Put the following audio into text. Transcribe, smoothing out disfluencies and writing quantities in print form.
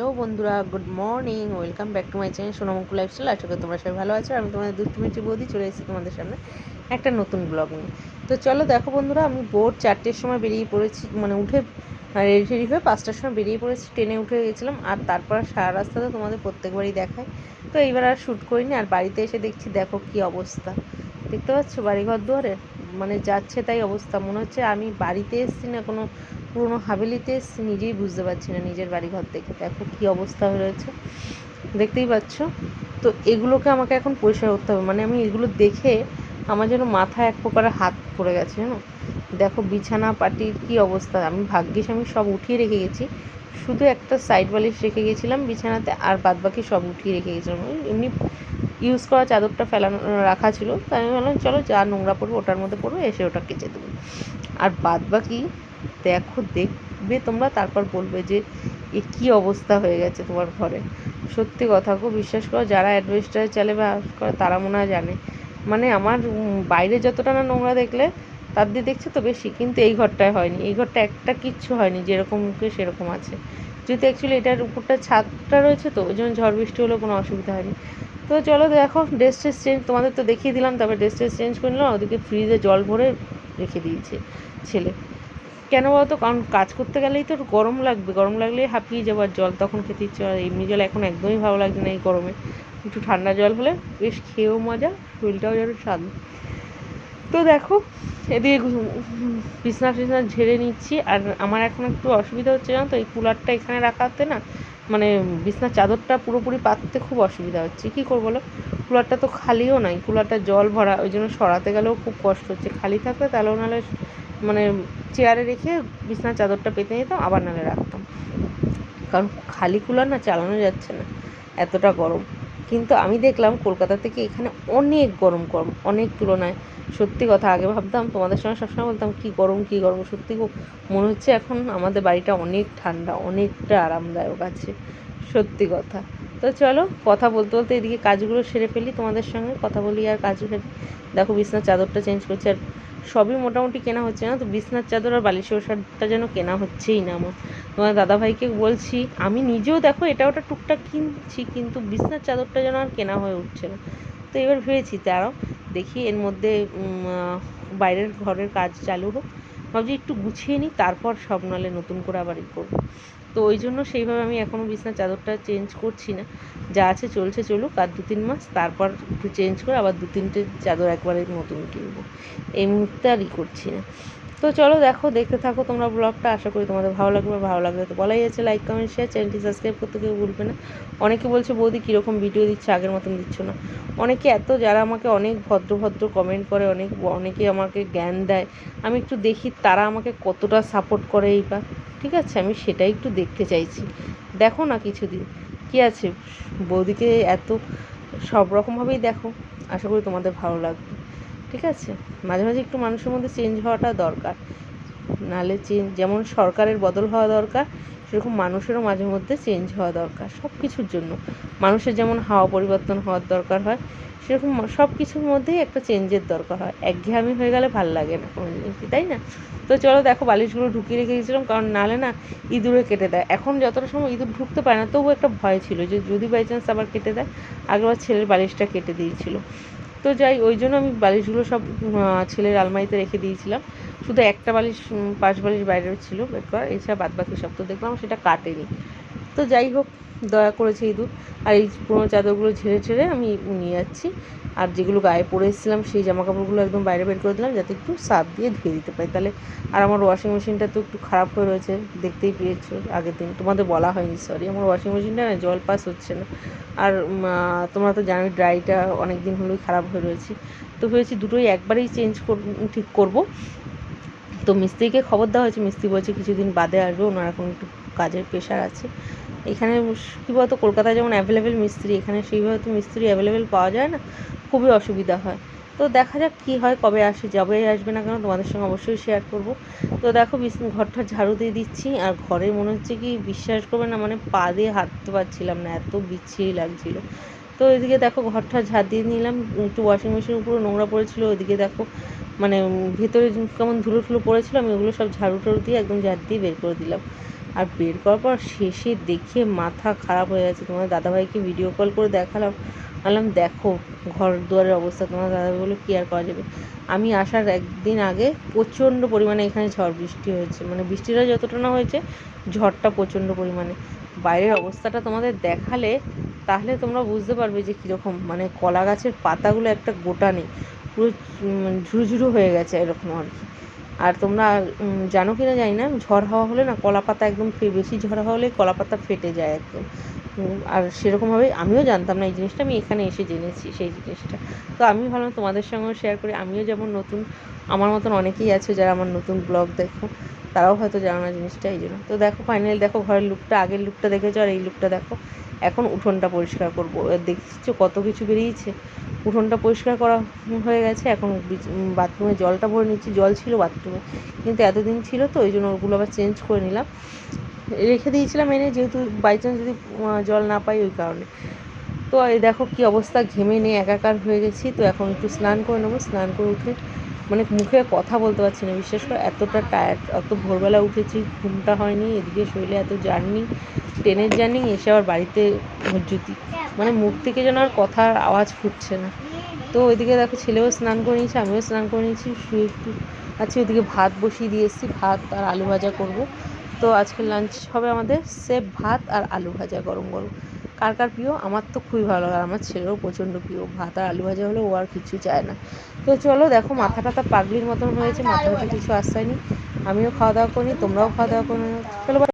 Hello বন্ধুরা, good morning. Welcome back to my channel Sonamukul lifestyle. আশা করি তোমরা সবাই ভালো আছো। আমি তোমাদের দুষ্টুমিষ্টি বৌদি চলে এসেছি তোমাদের সামনে একটা নতুন ব্লগ নিয়ে। তো চলো দেখো বন্ধুরা, আমি ভোর 4টের সময় বেরিয়ে পড়েছি, মানে উঠে রেডি রেডি হয়ে 5টার সময় বেরিয়ে পড়েছি, ট্রেনে উঠে গেছিলাম। আর তারপর সারা রাস্তাতে তোমাদের প্রত্যেকবারই দেখায়, তো এইবার আর শ্যুট করিনি। আর বাড়িতে এসে দেখছি দেখো কী অবস্থা, দেখতে পাচ্ছ বাড়িঘর দুয়ারে, মানে যাচ্ছে তাই অবস্থা। মনে হচ্ছে আমি বাড়িতে এসেছি না কোনো পুরোনো হাভেলিতে এসেছি, নিজেই বুঝতে পারছি না নিজের বাড়িঘর দেখে। দেখো কী অবস্থা হয়ে রয়েছে, দেখতেই পাচ্ছ। তো এগুলোকে আমাকে এখন পরিষ্কার করতে হবে, মানে আমি এগুলো দেখে আমার যেন মাথায় এক প্রকারের হাত পড়ে গেছে জানো। দেখো বিছানা পাটির কী অবস্থা। আমি ভাগ্যিস আমি সব উঠিয়ে রেখে গেছি, শুধু একটা সাইড বালিশ রেখে গেছিলাম বিছানাতে, আর বাদবাকি সব উঠিয়ে রেখে গেছিলাম। এমনি ইউজ করা চাদরটা ফেলানো রাখা ছিল, তাই আমি ভাবলাম চলো যা নোংরা পড়বে ওটার মধ্যে পড়বে, এসে ওটা কেচে দেবো। আর বাদবাকি দেখো, দেখবে তোমরা, তারপর বলবে যে এ কী অবস্থা হয়ে গেছে তোমার ঘরে। সত্যি কথা গো, বিশ্বাস করো, যারা অ্যাডভেস্টারে চালে বা করে তারা মনে হয় জানে। মানে আমার বাইরে যতটা না নোংরা দেখলে তার দিয়ে দেখছে তো বেশি, কিন্তু এই ঘরটায় হয়নি। এই ঘরটা একটা কিচ্ছু হয়নি, যেরকম মুখে সেরকম আছে। যেহেতু অ্যাকচুয়ালি এটার উপরটা ছাদটা রয়েছে, তো ওই জন্য ঝড় বৃষ্টি হলেও কোনো অসুবিধা হয়নি। তো চলো দেখো, ড্রেস ট্রেস চেঞ্জ তোমাদের তো দেখিয়ে দিলাম, তারপরে ড্রেস ট্রেস চেঞ্জ করে নিলাম। ওদিকে ফ্রিজে জল ভরে রেখে দিয়েছে ছেলে। কেন বলতো, কারণ কাজ করতে গেলেই তো গরম লাগবে, গরম লাগলেই হাঁপিয়ে যাবো, আর জল তখন খেতে ইচ্ছে হয়। এমনি জল এখন একদমই ভালো লাগছে না এই গরমে। একটু ঠান্ডা জল হলে বেশ খেয়েও মজা, শরীরটাও যেন স্বাদ। তো দেখো এদিকে বিছনা টিছনা ঝেড়ে নিচ্ছি। আর আমার এখন একটু অসুবিধা হচ্ছে জানো তো, এই কুলারটা এখানে রাখাতে না, মানে বিছনার চাদরটা পুরোপুরি পাততে খুব অসুবিধা হচ্ছে। কী করবো বলো, কুলারটা তো খালিও নয়, কুলারটা জল ভরা, ওই জন্য সরাতে গেলেও খুব কষ্ট হচ্ছে। খালি থাকলে তাহলেও নাহলে মানে চেয়ারে রেখে বিছনার চাদরটা পেতে নিতাম, আবার নাহলে রাখতাম। কারণ খালি কুলার না চালানো যাচ্ছে না, এতটা গরম। কিন্তু আমি দেখলাম কলকাতা থেকে এখানে অনেক গরম, গরম অনেক তুলনায়। সত্যি কথা, আগে ভাবতাম, তোমাদের সঙ্গে সবসময় বলতাম কী গরম কী গরম, সত্যি মনে হচ্ছে এখন আমাদের বাড়িটা অনেক ঠান্ডা, অনেকটা আরামদায়ক আছে, সত্যি কথা। তো চলো কথা বলতে বলতে এদিকে কাজগুলো সেরে ফেলি, তোমাদের সঙ্গে কথা বলি আর কাজ ফেলি। দেখো বিছনার চাদরটা চেঞ্জ করছি, আর সবই মোটামুটি কেনা হচ্ছে না তো, বিছনার চাদর আর বালিশের ওষাদটা যেন কেনা হচ্ছেই না আমার। তোমার দাদাভাইকে বলছি, আমি নিজেও দেখো এটা ওটা টুকটাক কিনছি, কিন্তু বিছনার চাদরটা যেন আর কেনা হয়ে উঠছে না। তো এবার ভেবেছি তারাও দেখি এর মধ্যে বাইরের ঘরের কাজ চালু হোক, ভাবছি একটু গুছিয়ে নিই, তারপর সব নাহলে নতুন করে আবার করবো। তো ওই জন্য সেইভাবে আমি এখনও বিছনার চাদরটা চেঞ্জ করছি না, যা আছে চলছে চলুক, আর 2-3 মাস তারপর একটু চেঞ্জ করে আবার 2-3টে চাদর একবারে নতুন কিনবো। এই মুহূর্তে আর করছি না। তো চলো দেখো, দেখতে থাকো তোমরা ব্লগটা, আশা করি তোমাদের ভালো লাগবে। ভালো লাগলে তো বলাই আছে, লাইক কমেন্ট শেয়ার, চ্যানেলটি সাবস্ক্রাইব করতে কেউ ভুলবে না। অনেকে বলছে বৌদি কীরকম ভিডিও দিচ্ছে, আগের মতন দিচ্ছ না। অনেকে যারা আমাকে অনেক ভদ্র ভদ্র কমেন্ট করে, অনেকে আমাকে জ্ঞান দেয়, আমি একটু দেখি তারা আমাকে কতটা সাপোর্ট করে। এইবার ঠিক আছে, আমি সেটাই একটু দেখতে চাইছি। দেখো না কিছুদিন কী আছে, বৌদিকে এত সব রকমভাবেই দেখো, আশা করি তোমাদের ভালো লাগবে। ঠিক আছে, মাঝে মাঝে একটু মানুষের মধ্যে চেঞ্জ হওয়াটা দরকার, নাহলে যেমন সরকারের বদল হওয়া দরকার, সেরকম মানুষেরও মাঝে মধ্যে চেঞ্জ হওয়া দরকার সব কিছুর জন্য। মানুষের যেমন হাওয়া পরিবর্তন হওয়ার দরকার হয়, সেরকম সব কিছুর মধ্যেই একটা চেঞ্জের দরকার হয়। একঘেয়েমি হয়ে গেলে ভাল লাগে না কোনো জিনিসই, তাই না? তো চলো দেখো, বালিশগুলো ঢুকিয়ে রেখে গেছিলাম, কারণ নাহলে না ইঁদুরে কেটে দেয়। এখন যতটা সময় ইঁদুর ঢুকতে পারে না, তবু একটা ভয় ছিল যে যদি বাই চান্স আবার কেটে দেয়। আগেরবার ছেলের বালিশটা কেটে দিয়েছিল। তো যাই, ওই জন্য আমি বালিশগুলো সব ছেলের আলমারিতে রেখে দিয়েছিলাম। শুধু একটা বালিশ, 5 বালিশ বাইরের ছিল বের করা, এছাড়া বাদবাকি সব তো দেখলাম সেটা কাটেনি। তো যাই হোক, দয়া করেছে ইঁদুর। আর এই পুরোনো চাদরগুলো ঝেড়ে ঝেড়ে আমি নিয়ে যাচ্ছি। আর যেগুলো গায়ে পরে এসেছিলাম সেই জামাকাপড়গুলো একদম বাইরে বের করে দিলাম, যাতে একটু সার্ফ দিয়ে ধুয়ে দিতে পারি তাহলে। আর আমার ওয়াশিং মেশিনটা তো একটু খারাপ হয়ে রয়েছে, দেখতেই পেয়েছো আগের দিন, তোমাদের বলা হয়নি সরি। আমার ওয়াশিং মেশিনটা না জল পাস হচ্ছে না। আর তোমরা তো জানোই ড্রাইটা অনেক দিন হলেই খারাপ হয়ে রয়েছে। তো ভেবেছি দুটোই একবারেই ঠিক করব। তো মিস্ত্রিকে খবর দেওয়া হয়েছে, মিস্ত্রি বলছে কিছুদিন বাদে আসবে, ওনার এখন একটু কাজের প্রেশার আছে। এখানে কী বলতো, কলকাতায় যেমন অ্যাভেলেবেল মিস্ত্রি, এখানে সেইভাবে তো মিস্ত্রি অ্যাভেলেবেল পাওয়া যায় না, খুবই অসুবিধা হয়। তো দেখা যাক কী হয়, কবে আসে, যবে আসবে না কেন তোমাদের সঙ্গে অবশ্যই শেয়ার করব। তো দেখো ঘরটা ঝাড়ু দিয়ে দিচ্ছি, আর ঘরে মনে হচ্ছে কি বিশ্বাস করবে না, মানে পা দিয়ে হাঁটতে পারছিলাম না, এত বিচ্ছিরি লাগছিলো। তো এদিকে দেখো ঘরটা ঝাড় দিয়ে নিলাম, একটু ওয়াশিং মেশিনের উপরে নোংরা পড়েছিল, ওইদিকে দেখো মানে ভেতরে কেমন ধুলো টুলো পড়েছিল, আমি ওগুলো সব ঝাড়ু টাড়ু দিয়ে একদম ঝাড় দিয়ে বের করে দিলাম। আর বের করার পর শেষে দেখে মাথা খারাপ হয়ে গেছে। তোমার দাদাভাইকে ভিডিও কল করে দেখালাম, বললাম দেখো ঘর দুয়ারের অবস্থা। তোমার দাদাভাই বললো কী আর করা যাবে। আমি আসার একদিন আগে প্রচণ্ড পরিমাণে এখানে ঝড় বৃষ্টি হয়েছে, মানে বৃষ্টিটা যতটা না হয়েছে ঝড়টা প্রচণ্ড পরিমাণে। বাইরের অবস্থাটা তোমাদের দেখালে তাহলে তোমরা বুঝতে পারবে যে কীরকম, মানে কলা গাছের পাতাগুলো একটা গোটা নেই, পুরো ঝুরঝুরো হয়ে গেছে এরকম আর কি। আর তোমরা জানো কি না জানি না, ঝড় হাওয়া হলে না কলা পাতা একদম বেশি ঝড় হাওয়া হলে কলা পাতা ফেটে যায় একদম। আর সেরকমভাবে আমিও জানতাম না এই জিনিসটা, আমি এখানে এসে জেনেছি সেই জিনিসটা। তো আমি ভাবলাম তোমাদের সঙ্গেও শেয়ার করি। আমিও যেমন নতুন, আমার মতন অনেকেই আছে যারা আমার নতুন ব্লগ দেখো, তারাও হয়তো জানো না জিনিসটা, এই জন্য। তো দেখো ফাইনালি দেখো ঘরের লুকটা, আগের লুকটা দেখেছো আর এই লুকটা দেখো। এখন উঠোনটা পরিষ্কার করবো। দেখছো কত কিছু বেরিয়েছে। উঠোনটা পরিষ্কার করা হয়ে গেছে, এখন বাথরুমে জলটা ভরে নিচ্ছি। জল ছিল বাথরুমে, কিন্তু এতদিন ছিল তো ওই জন্য ওগুলো আবার চেঞ্জ করে নিলাম, রেখে দিয়েছিলাম এনে, যেহেতু বাই চান্স যদি জল না পাই ওই কারণে। তো এই দেখো কী অবস্থা, ঘেমে নিয়ে একাকার হয়ে গেছি। তো এখন একটু স্নান করে নেবো। স্নান করে উঠে মানে মুখে কথা বলতে পারছি না, বিশেষ করে এতটা টায়ার্ড। অত ভোরবেলা উঠেছি, ঘুমটা হয়নি, এদিকে শরীরে এত জার্নি, ট্রেনের জার্নি, এসে আবার বাড়িতে জুতি, মানে মুখ থেকে যেন আর কথার আওয়াজ ফুটছে না। তো ওইদিকে দেখো ছেলেও স্নান করে নিয়েছে, আমিও স্নান করে নিয়েছি, শুয়ে একটু আছি। ওইদিকে ভাত বসিয়ে দিয়ে এসেছি, ভাত আর আলু ভাজা করব। তো আজকে লাঞ্চ হবে আমাদের সেফ ভাত আর আলু ভাজা গরম গরম। কার কার প্রিয়? আমার তো খুবই ভালো লাগে, আর আমার ছেলেরও প্রচণ্ড প্রিয়। ভাত আর আলু ভাজা হলে ও আর কিছু চায় না। তো চলো দেখো মাথা টাথা পাগলির মতন হয়েছে, মাথা কিছু আশ্রয় নি। আমিও খাওয়া দাওয়া করিনি, তোমরাও খাওয়া দাওয়া করে চলো।